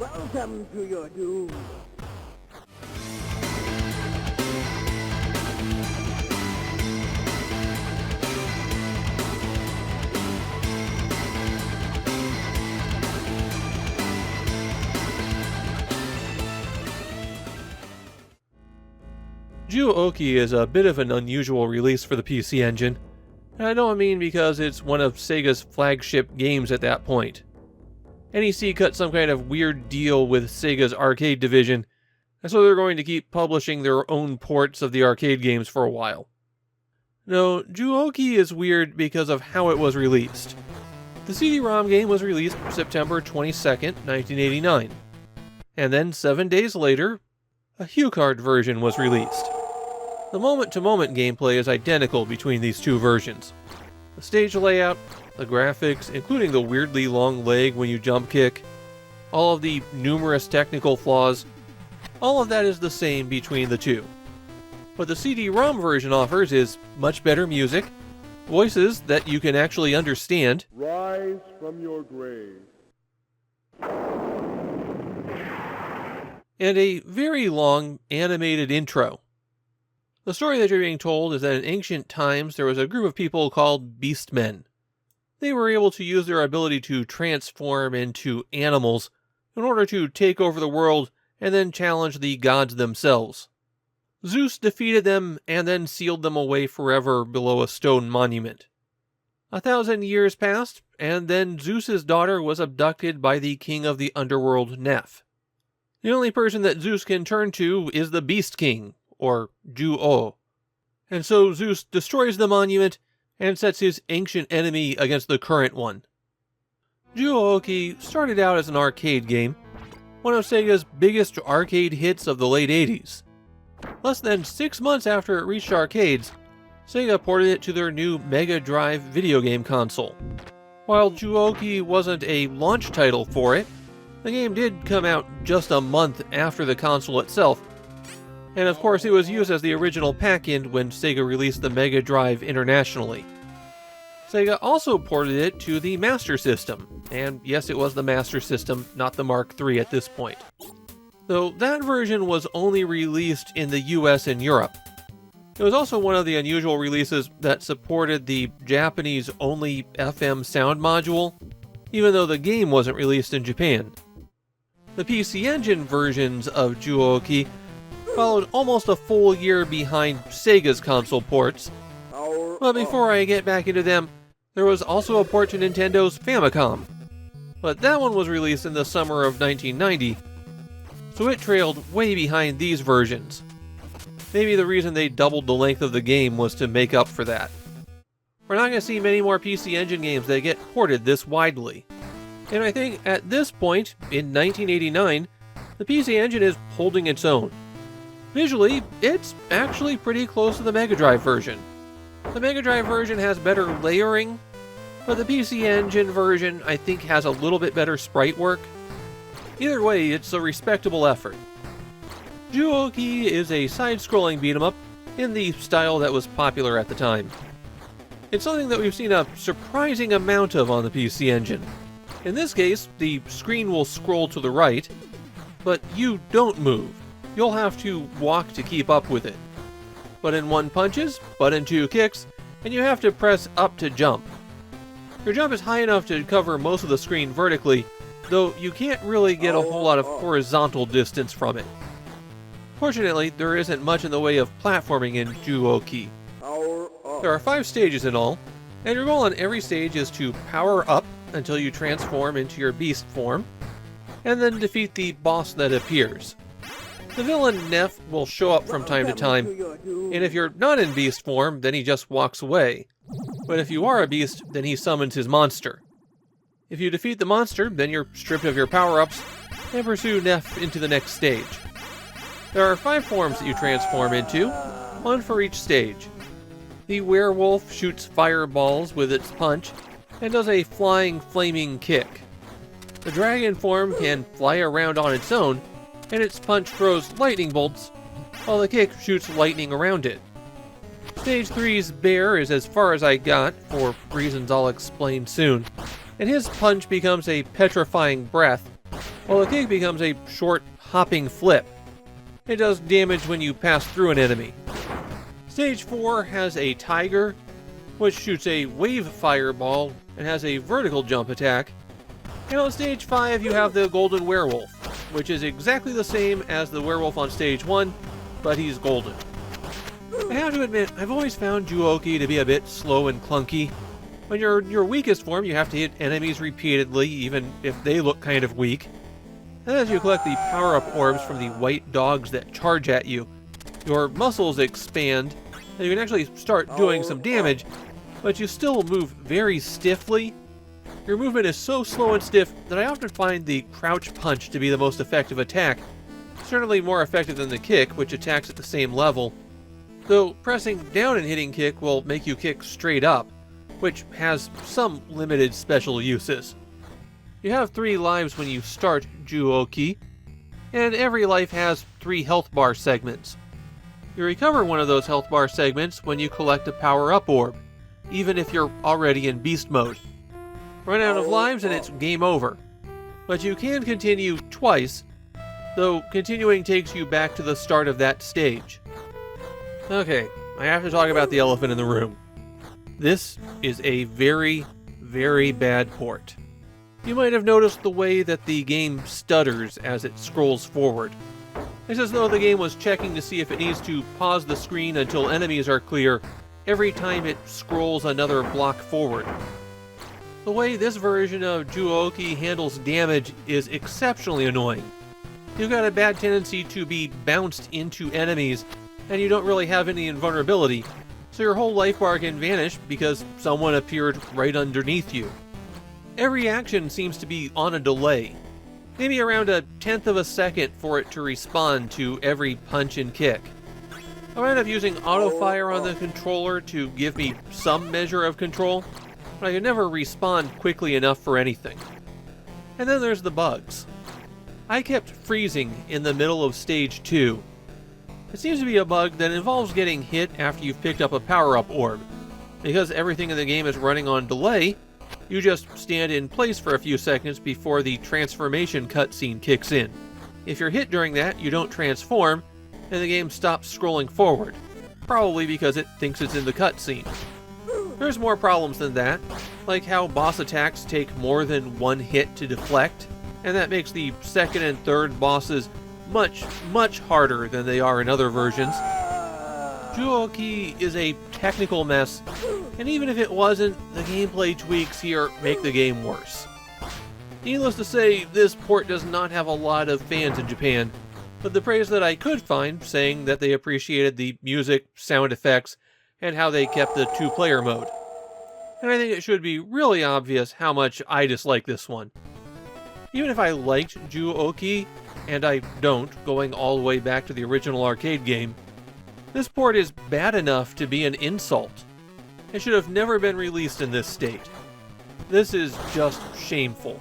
Welcome to your doom. Juuouki is a bit of an unusual release for the PC Engine, and I don't mean because it's one of Sega's flagship games at that point. NEC cut some kind of weird deal with Sega's arcade division, and so they're going to keep publishing their own ports of the arcade games for a while. No, Juuouki is weird because of how it was released. The CD-ROM game was released September 22nd, 1989, and then 7 days later, a HuCard version was released. The moment-to-moment gameplay is identical between these two versions. The stage layout, the graphics, including the weirdly long leg when you jump kick, all of the numerous technical flaws, all of that is the same between the two. What the CD-ROM version offers is much better music, voices that you can actually understand, Rise from your grave. and a very long animated intro. The story that you're being told is that in ancient times there was a group of people called Beastmen. They were able to use their ability to transform into animals in order to take over the world and then challenge the gods themselves. Zeus defeated them and then sealed them away forever below a stone monument. 1,000 years passed, and then Zeus's daughter was abducted by the king of the underworld, Neph. The only person that Zeus can turn to is the Beast King, or Juuou. And so Zeus destroys the monument and sets his ancient enemy against the current one. Juuouki started out as an arcade game, one of Sega's biggest arcade hits of the late 80s. Less than 6 months after it reached arcades, Sega ported it to their new Mega Drive video game console. While Juuouki wasn't a launch title for it, the game did come out just a month after the console itself, and of course it was used as the original pack-in when Sega released the Mega Drive internationally. Sega also ported it to the Master System, and yes, it was the Master System, not the Mark III at this point. Though that version was only released in the US and Europe. It was also one of the unusual releases that supported the Japanese-only FM sound module, even though the game wasn't released in Japan. The PC Engine versions of Juuouki followed almost a full year behind Sega's console ports, but before I get back into them, there was also a port to Nintendo's Famicom. But that one was released in the summer of 1990, so it trailed way behind these versions. Maybe the reason they doubled the length of the game was to make up for that. We're not going to see many more PC Engine games that get ported this widely. And I think at this point, in 1989, the PC Engine is holding its own. Visually, it's actually pretty close to the Mega Drive version. The Mega Drive version has better layering, but the PC Engine version I think has a little bit better sprite work. Either way, it's a respectable effort. Juuouki is a side-scrolling beat-em-up in the style that was popular at the time. It's something that we've seen a surprising amount of on the PC Engine. In this case, the screen will scroll to the right, but you don't move. You'll have to walk to keep up with it. Button 1 punches, button 2 kicks, and you have to press up to jump. Your jump is high enough to cover most of the screen vertically, though you can't really get a whole lot of horizontal distance from it. Fortunately, there isn't much in the way of platforming in Juuouki. There are 5 stages in all, and your goal on every stage is to power up until you transform into your beast form, and then defeat the boss that appears. The villain Neph will show up from time to time, and if you're not in beast form, then he just walks away. But if you are a beast, then he summons his monster. If you defeat the monster, then you're stripped of your power-ups, and pursue Neph into the next stage. There are 5 forms that you transform into, 1 for each stage. The werewolf shoots fireballs with its punch, and does a flying, flaming kick. The dragon form can fly around on its own, and its punch throws lightning bolts, while the kick shoots lightning around it. Stage 3's bear is as far as I got, for reasons I'll explain soon, and his punch becomes a petrifying breath, while the kick becomes a short, hopping flip. It does damage when you pass through an enemy. Stage 4 has a tiger, which shoots a wave fireball and has a vertical jump attack. And on Stage 5 you have the golden werewolf, which is exactly the same as the werewolf on Stage 1, but he's golden. I have to admit, I've always found Juuouki to be a bit slow and clunky. When you're in your weakest form, you have to hit enemies repeatedly, even if they look kind of weak. And as you collect the power-up orbs from the white dogs that charge at you, your muscles expand, and you can actually start doing some damage, but you still move very stiffly. Your movement is so slow and stiff that I often find the crouch punch to be the most effective attack, certainly more effective than the kick, which attacks at the same level, though pressing down and hitting kick will make you kick straight up, which has some limited special uses. You have 3 lives when you start Juuouki, and every life has 3 health bar segments. You recover one of those health bar segments when you collect a power-up orb, even if you're already in beast mode. Run out of lives and it's game over. But you can continue twice, though continuing takes you back to the start of that stage. Okay, I have to talk about the elephant in the room. This is a very, very bad port. You might have noticed the way that the game stutters as it scrolls forward. It's as though the game was checking to see if it needs to pause the screen until enemies are clear every time it scrolls another block forward. The way this version of Juuouki handles damage is exceptionally annoying. You've got a bad tendency to be bounced into enemies, and you don't really have any invulnerability, so your whole life bar can vanish because someone appeared right underneath you. Every action seems to be on a delay, maybe around 1/10 of a second for it to respond to every punch and kick. I wound up using auto-fire on the controller to give me some measure of control, but I could never respond quickly enough for anything. And then there's the bugs. I kept freezing in the middle of Stage 2. It seems to be a bug that involves getting hit after you've picked up a power-up orb. Because everything in the game is running on delay, you just stand in place for a few seconds before the transformation cutscene kicks in. If you're hit during that, you don't transform, and the game stops scrolling forward, probably because it thinks it's in the cutscene. There's more problems than that, like how boss attacks take more than one hit to deflect, and that makes the second and third bosses much, much harder than they are in other versions. Juuouki is a technical mess, and even if it wasn't, the gameplay tweaks here make the game worse. Needless to say, this port does not have a lot of fans in Japan, but the praise that I could find saying that they appreciated the music, sound effects, and how they kept the 2-player mode. And I think it should be really obvious how much I dislike this one. Even if I liked Juuouki, and I don't, going all the way back to the original arcade game, this port is bad enough to be an insult. It should have never been released in this state. This is just shameful.